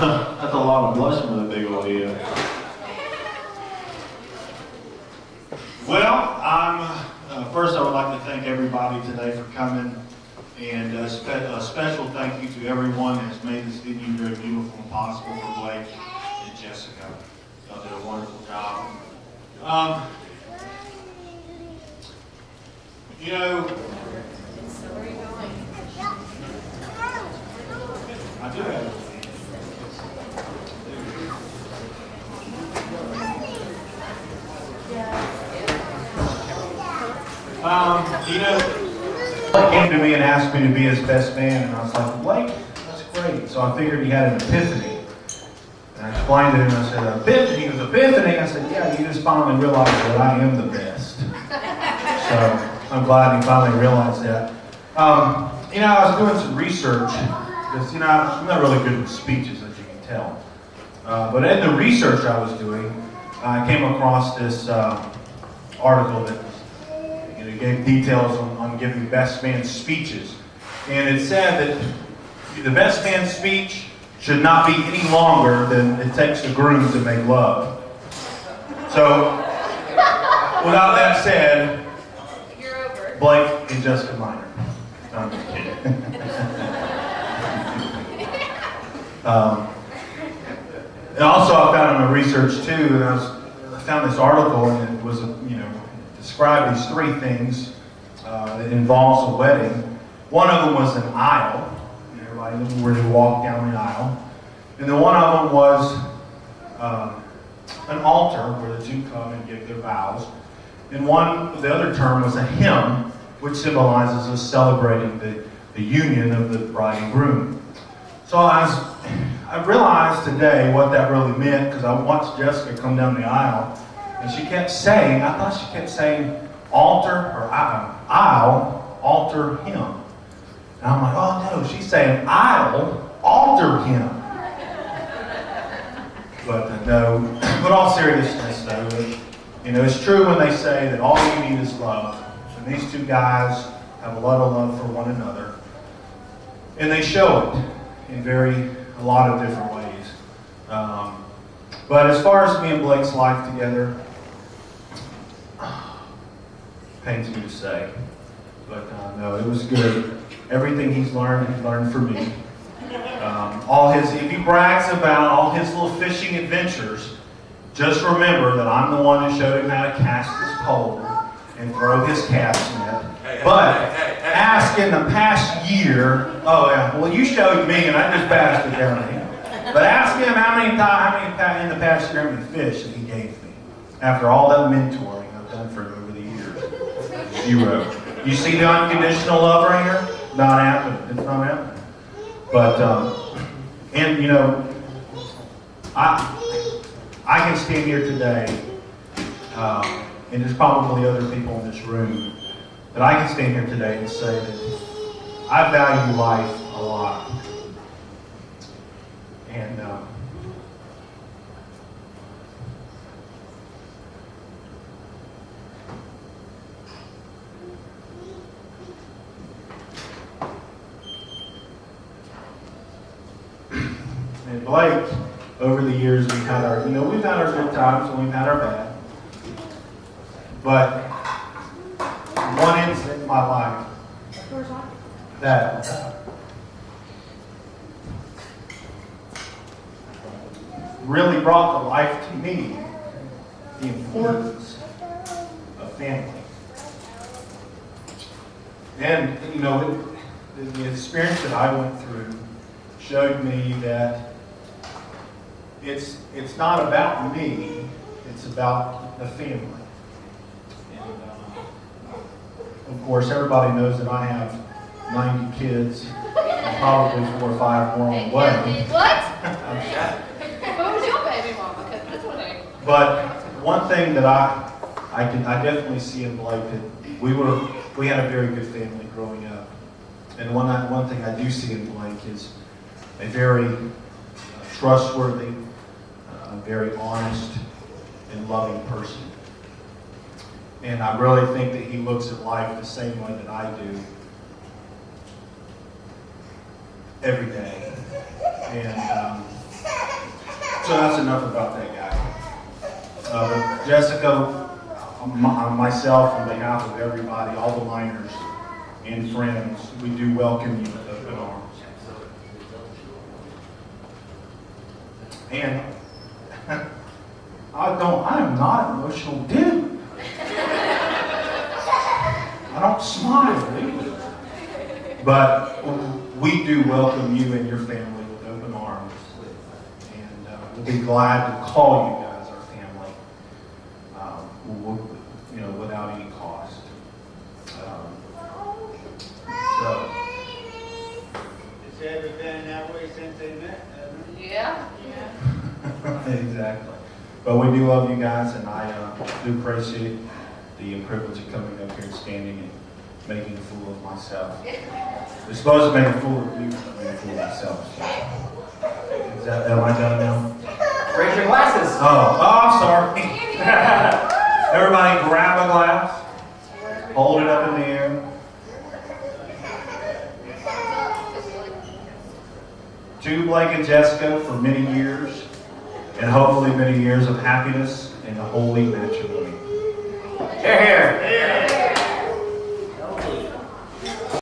That's a lot of blushing with a big old ear. Well, first I would like to thank everybody today for coming, and a special thank you to everyone that has made this venue very beautiful and possible for Blake and Jessica. Y'all did a wonderful job. You know, I do have it. You know, Blake came to me and asked me to be his best man, and I was like, Blake, that's great. So I figured he had an epiphany. And I explained to him, I said, epiphany? He goes, epiphany? I said, yeah, you just finally realized that I am the best. So I'm glad he finally realized that. You know, I was doing some research, because, you know, I'm not really good with speeches, as you can tell. But in the research I was doing, I came across this article that gave details on giving best man speeches. And it said that the best man's speech should not be any longer than it takes the groom to make love. So, without that said, Blake and Jessica Minor. No, I'm just kidding. And also I found in my research too, and I found this article, and it was, described these three things that involves a wedding. One of them was an aisle. Everybody knew where to walk down the aisle. And then one of them was an altar where the two come and give their vows. And the other term was a hymn, which symbolizes us celebrating the union of the bride and groom. So I realized today what that really meant, because I watched Jessica come down the aisle. And she kept saying, I thought she kept saying altar or aisle, altar, hymn. And I'm like, oh no, she's saying aisle, altar, hymn. But no, but all seriousness though, it's true when they say that all you need is love. And these two guys have a lot of love for one another. And they show it in a lot of different ways. But as far as me and Blake's life together, pains me to say, but no, it was good. Everything he's learned from me. If he brags about all his little fishing adventures, just remember that I'm the one who showed him how to cast his pole and throw his cast net. But ask in the past year, oh yeah, well you showed me and I just passed it down to him. But ask him how many in the past year, how many fish that he gave me after all that mentoring I've done for him over the years. 0. You see the unconditional love right here? Not happening. It's not happening. But I can stand here today, and there's probably other people in this room, but I can stand here today and say that I value life a lot. And Blake, over the years, we've had our good times and we've had our bad. But one incident in my life that really brought to life to me the importance of family. And, the experience that I went through showed me that it's not about me, it's about the family. And of course, everybody knows that I have 90 kids, and probably 4 or 5 more on the way. What? Who's your baby mama? Because this one ain't. But one thing that I definitely see in Blake, that we had a very good family growing up. And one thing I do see in Blake is a very trustworthy, very honest, and loving person. And I really think that he looks at life the same way that I do every day. And So that's enough about that guy. But Jessica, myself, on behalf of everybody, all the miners and friends, we do welcome you with open arms. And I'm not an emotional dude. I don't smile either. But we do welcome you and your family with open arms. And we'll be glad to call you guys our family, without any cost. So. It's ever been that way since they met, hasn't it? Yeah. Exactly. But we do love you guys, and I do appreciate the privilege of coming up here and standing and making a fool of myself. We're supposed to make a fool of you, but make a fool of myself. So. Am I done now? Raise your glasses. I'm sorry. Everybody grab a glass, hold it up in the air. To Blake and Jessica for many years, and hopefully many years of happiness and holy matrimony. Here, here.